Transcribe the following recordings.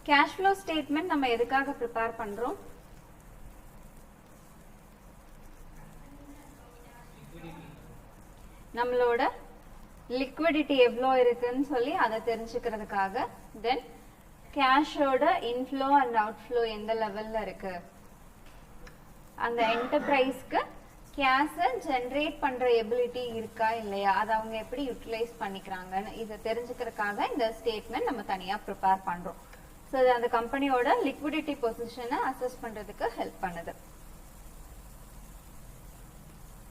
cash flow statement நம்ம எதுக்காக prepare பண்றோம்? நம்மளோட liquidity எவ்வளோ இருக்குன்னு சொல்லி அதை தெரிஞ்சுக்கிறதுக்காக. Then cash ஓட inflow and outflow எந்த லெவல்ல இருக்கு, அந்த enterpriseக்கு cash generate பண்ற ability இருக்கா இல்லையா, அதை அவங்க எப்படி utilize பண்ணிக்கிறாங்கன்னு இதை தெரிஞ்சுக்கிறதுக்காக இந்த ஸ்டேட்மெண்ட் நம்ம தனியா prepare பண்றோம். So அந்த கம்பெனியோட liquidity position assess பண்றதுக்கு ஹெல்ப் பண்ணுது.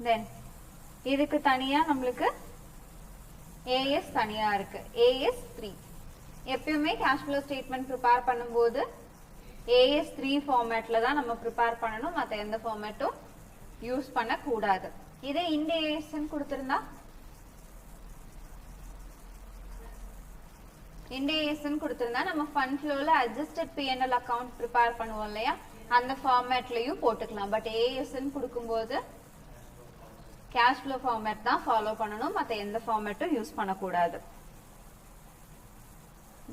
Then இதுக்கு தனியா நம்மளுக்கு AS தனியா இருக்கு, AS3. எப்பயுமே cash flow statement prepare பண்ணும்போது AS3 ஃபார்மேட்ல தான் நம்ம prepare பண்ணணும், மற்ற எந்த ஃபார்மேட்டும் யூஸ் பண்ண கூடாது. இதே இந்த AS கொடுத்திருந்தா நம்ம ஃபண்ட் ஃப்ளோல adjusted P&L account prepare பண்ணுவோம் இல்லையா, அந்த ஃபார்மேட்லயும் போட்டுக்கலாம். பட் AS கொடுக்கும்போது cash flow format தான் ஃபாலோ பண்ணணும், மற்ற எந்த ஃபார்மேட்டும் யூஸ் பண்ணக்கூடாது.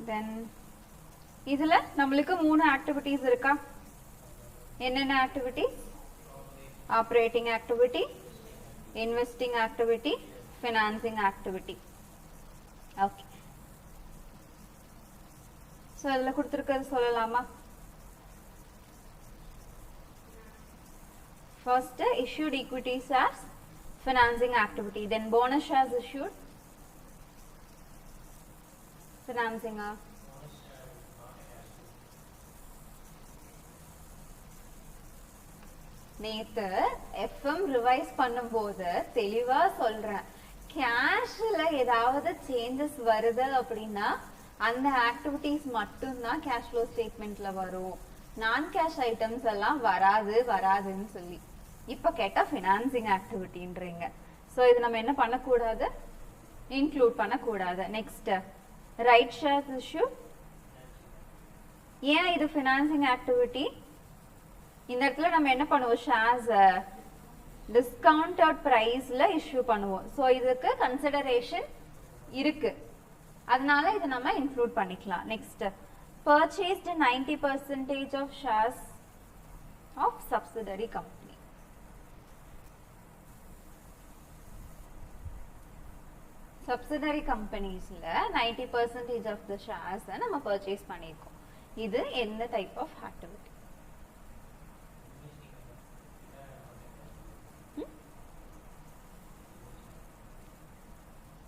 Then இதுல நம்மளுக்கு 3 ஆக்டிவிட்டீஸ் இருக்கா. என்னென்ன activities? Operating activity, investing activity, financing activity. Okay, so அதுல கொடுத்திருக்கிறது சொல்லலாமா? First, issued equity shares, financing activity. Then bonus shares issued, financing. நேத்து FM ரிவைஸ் பண்ணும்போது தெளிவா சொல்றேன், கேஷ்ல ஏதாவது சேஞ்சஸ் வருது அப்படின்னா அந்த ஆக்டிவிட்டீஸ் மட்டும்தான் கேஷ் ஃப்ளோ ஸ்டேட்மெண்ட்ல வரும், நான் கேஷ் ஐட்டம்ஸ் எல்லாம் வராதுன்னு சொல்லி. இப்ப கேட்டா ஃபினான்சிங் ஆக்டிவிட்டின்றீங்க. சோ இது நம்ம என்ன பண்ணக்கூடாது, இன்க்ளூட் பண்ணக்கூடாது. Next, right shares issue. ஏன் இது ஃபினான்சிங் ஆக்டிவிட்டி? இந்த இடத்துல நம்ம என்ன பண்ணுவோம், ஷேர்ஸ் டிஸ்கவுண்டட் பிரைஸ்ல இஷ்யூ பண்ணுவோம். சோ இதுக்கு கன்சிடரேஷன் இருக்கு, அதனால இதை நம்ம இன்க்ளூட் பண்ணிக்கலாம். Next, purchased 90% of shares of subsidiary company. subsidiary companiesல 90% of the shares நம்ம purchase பண்ணிருக்கோம். இது எந்த டைப் ஆஃப் ஆக்டிவிட்டி?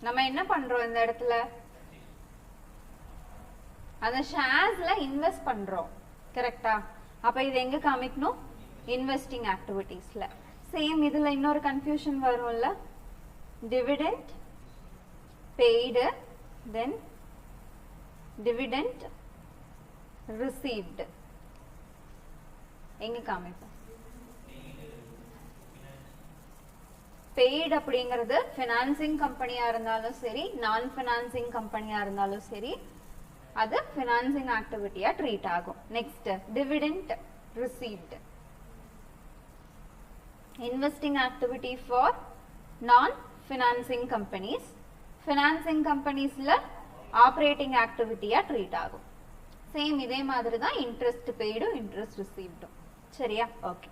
நம்ம என்ன பண்றோம் இந்த இடத்துல, அந்த ஷேர்ஸ்ல இன்வெஸ்ட் பண்றோம், கரெக்டா? அப்ப இது எங்க காமிக்கணும், இன்வெஸ்டிங் ஆக்டிவிட்டீஸ்ல. சேம் இதுல இன்னொரு கன்ஃபியூஷன் வரும்ல, டிவிடெண்ட் பெய்டு, தென் டிவிடெண்ட் ரிசீவ்ட். எங்க காமிப்போம்? பெய்டு அப்படிங்கிறது ஃபினான்சிங் கம்பெனியா இருந்தாலும் சரி, நான் ஃபினான்சிங் கம்பெனியா இருந்தாலும் சரி, அது ஃபினான்சிங் ஆக்டிவிட்டியா ட்ரீட் ஆகும். Next, dividend received, investing activity for non financing companies. Financing கம்பெனிஸ்ல ஆப்ரேட்டிங் ஆக்டிவிட்டியா ட்ரீட் ஆகும். சேம் இதே மாதிரி தான் இன்ட்ரெஸ்ட் பெய்டும் இன்ட்ரெஸ்ட் ரிசீவ்டும். சரியா? Okay.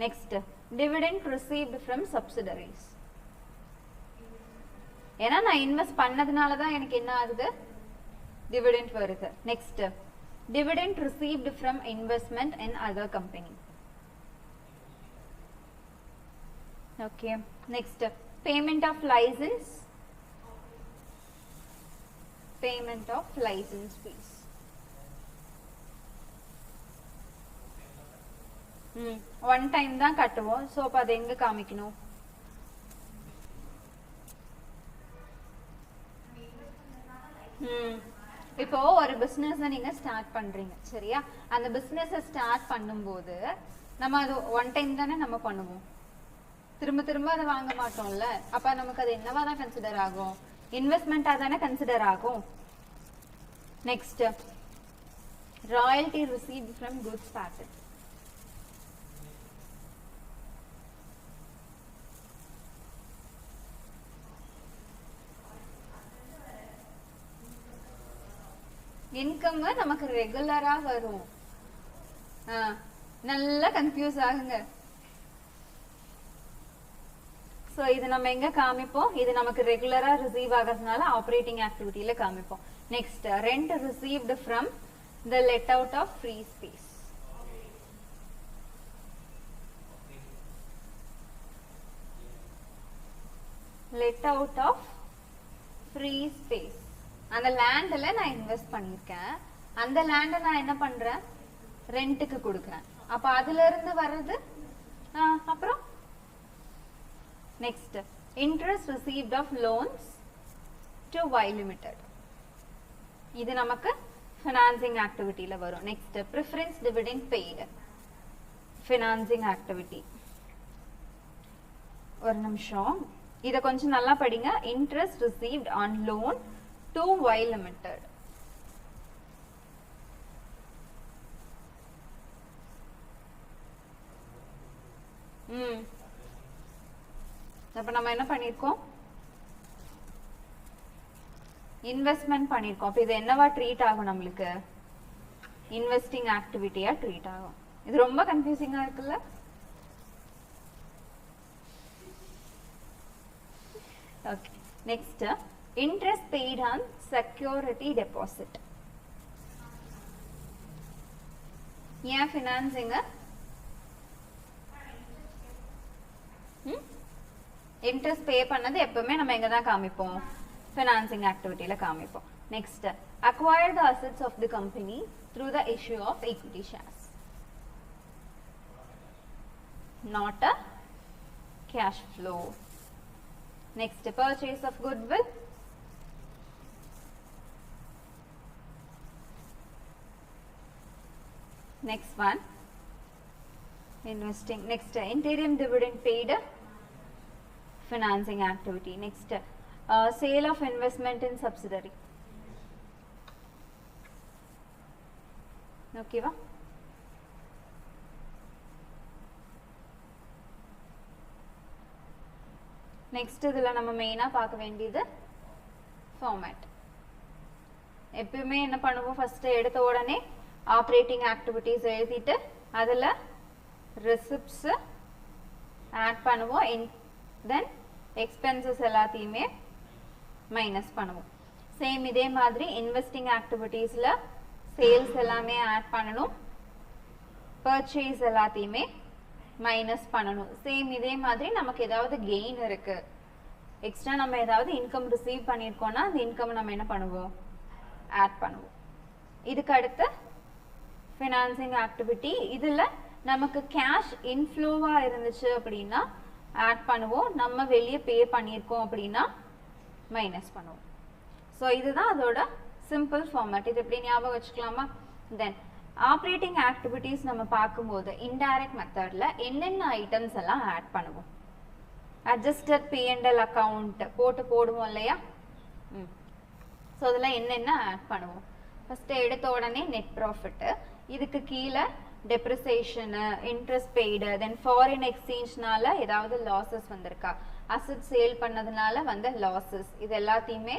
Next, dividend received from subsidiaries. ஏன்னா நான் இன்வெஸ்ட் பண்ணதுனால தான் எனக்கு என்ன ஆகுது, dividend வருது. Next, dividend received from investment in other company. Okay. Next, payment of license, payment of license fees. One time தான் கட்டுவோம். சோ அப்ப அது எங்க காமிக்கணும், இப்போ ஒரு பிசினஸ் நீங்க ஸ்டார்ட் பண்றீங்க, சரியா? அந்த பிசினஸ் ஸ்டார்ட் பண்ணும்போது நம்ம அது ஒன் டைம் தானே நம்ம பண்ணுவோம், திரும்ப அதை வாங்க மாட்டோம்ல. அப்ப நமக்கு அது என்னவா தான் கன்சிடர் ஆகும், இன்வெஸ்ட்மெண்டா தானே கன்சிடர் ஆகும். Next, royalty received from goods pattern. Income நமக்கு ரெகுலரா வரும். நல்லா கன்ஃபியூஸ் ஆகுங்க. சோ இது நம்ம எங்க காமிப்போம்? இது நமக்கு ரெகுலரா ரிசீவ் ஆகிறதுனால ஆபரேட்டிங் ஆக்டிவிட்டில காமிப்போம். Next rent received from the let out of free space. Let out of free space. அந்த லேண்ட்ல நான் இன்வெஸ்ட் பண்ணிருக்கேன். அந்த லேண்ட நான் என்ன பண்றேன்? ரெண்ட்டுக்கு கொடுக்கறேன். அப்ப அதுல இருந்து வர்றது அப்புறம் next interest received of loans to Y limited. இது நமக்கு ஃபினான்சிங் ஆக்டிவிட்டில வரும். Next preference dividend paid. Financing activity. ஒரு நிமிஷம் இத கொஞ்சம் நல்லா படிங்க. Interest received on loan to Y limited. அப்ப நம்ம என்ன பண்ணிருக்கோம்? இன்வெஸ்ட்மென்ட் பண்ணிருக்கோம். அப்ப இது என்னவா ட்ரீட் ஆகும்? நம்மளுக்கு இன்வெஸ்டிங் ஆக்டிவிட்டியா ட்ரீட் ஆகும். இது ரொம்ப கன்ஃபியூசிங்கா இருக்குல்ல? Okay. Next interest paid on security deposit. ஏன் ஃபினான்சிங்? இன்ட்ரெஸ்ட் பே பண்ணது எப்பவுமே நம்ம எங்க தான் காமிப்போம்? ஃபினான்சிங் ஆக்டிவிட்டில காமிப்போம். Next acquire the assets of the company through the issue of equity shares. Not a cash flow. Next purchase of goodwill. Next one investing. Next interim dividend paid. Financing activity. Next sale of investment in subsidiary. Okay va? Next இதுல நம்ம மெயினா பார்க்க வேண்டியது format. எப்பவுமே என்ன பண்ணுவோம்? First எடுத்த உடனே ஆபரேட்டிங் ஆக்டிவிட்டீஸ் எழுதிட்டு அதுல ரெசிப்ட்ஸ் ஆட் பண்ணுவோம். தென் எக்ஸ்பென்சஸ் எல்லாத்தையுமே மைனஸ் பண்ணுவோம். சேம் இதே மாதிரி இன்வெஸ்டிங் ஆக்டிவிட்டீஸ்ல சேல்ஸ் எல்லாமே ஆட் பண்ணணும். பர்ச்சேஸ் எல்லாத்தையுமே மைனஸ் பண்ணணும். சேம் இதே மாதிரி நமக்கு ஏதாவது கெயின் இருக்கு, எக்ஸ்ட்ரா நம்ம ஏதாவது இன்கம் ரிசீவ் பண்ணிருக்கோம்னா அந்த இன்கம் நம்ம என்ன பண்ணுவோம்? ஆட் பண்ணுவோம். இதுக்கு அடுத்து ஃபினான்சிங் ஆக்டிவிட்டி. இதுல நமக்கு கேஷ் இன்ஃப்ளோவா இருந்துச்சு அப்படின்னா ஆட் பண்ணுவோம். நம்ம வெளியே பே பண்ணியிருக்கோம் அப்படின்னா மைனஸ் பண்ணுவோம். ஸோ இதுதான் அதோட சிம்பிள் ஃபார்மேட். இது எப்படி ஞாபகம் வச்சுக்கலாமா? தென் ஆப்ரேட்டிங் ஆக்டிவிட்டீஸ் நம்ம பார்க்கும்போது இன்டைரக்ட் மெத்தட்ல என்னென்ன ஐட்டம்ஸ் எல்லாம் ஆட் பண்ணுவோம்? அட்ஜஸ்டட் P&L அக்கவுண்ட் போடுவோம் இல்லையா? ஸோ அதில் என்னென்ன ஆட் பண்ணுவோம்? ஃபர்ஸ்ட் எடுத்த உடனே நெட் ப்ராஃபிட். இதுக்கு கீழே டெப்ரிசியேஷன், இன்ட்ரெஸ்ட் பெய்டு, தென் ஃபாரின் எக்ஸ்சேஞ்ச்னால ஏதாவது லாசஸ் வந்திருக்கா, அசட் சேல் பண்ணதுனால வந்த லாசஸ், இது எல்லாத்தையுமே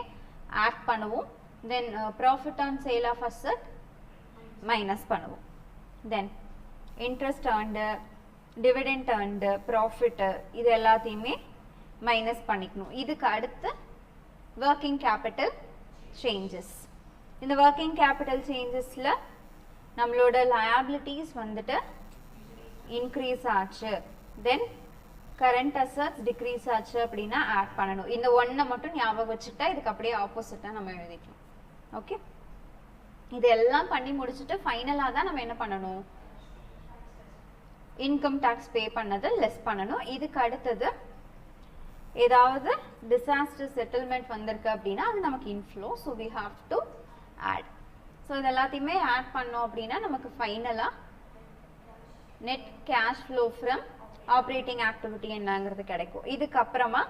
ஆட் பண்ணுவோம். Then profit on sale of asset minus பண்ணுவோம். Then interest earned, dividend earned, profit, இது எல்லாத்தையுமே மைனஸ் பண்ணிக்கணும். இதுக்கு அடுத்து ஒர்க்கிங் கேபிட்டல் சேஞ்சஸ். இந்த ஒர்க்கிங் கேபிட்டல் சேஞ்சஸ்ல நம்மளோட liabilities வந்துட்டு இன்க்ரீஸ் ஆச்சு, தென் கரண்ட் அசட்ஸ் டிக்ரீஸ் ஆச்சு அப்படின்னா ஆட் பண்ணணும். இந்த ஒன்னை மட்டும் ஞாபகம் வச்சுட்டா இதுக்கு அப்படியே ஆப்போசிட்டா நம்ம எழுதிக்கலாம். ஓகே, இதெல்லாம் பண்ணி முடிச்சுட்டு ஃபைனலா தான் நம்ம என்ன பண்ணணும்? இன்கம் டாக்ஸ் பே பண்ணது லெஸ் பண்ணணும். இதுக்கு அடுத்தது ஏதாவது டிசாஸ்டர் செட்டில்மெண்ட் வந்திருக்கு அப்படின்னா அது நமக்கு inflow. So we have to add. So இது எல்லாத்தையுமே ஆட் பண்ணோம் அப்படின்னா நமக்கு ஃபைனலா net cash flow from operating activity என்னங்கிறது கிடைக்கும். இதுக்கப்புறமா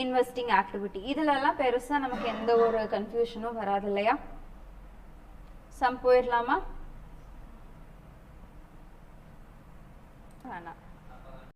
இன்வெஸ்டிங் ஆக்டிவிட்டி. இதுலலாம் பெருசா நமக்கு எந்த ஒரு கன்ஃபியூஷனும் வராது இல்லையா? சம் போயிடலாமா? வேணாம்.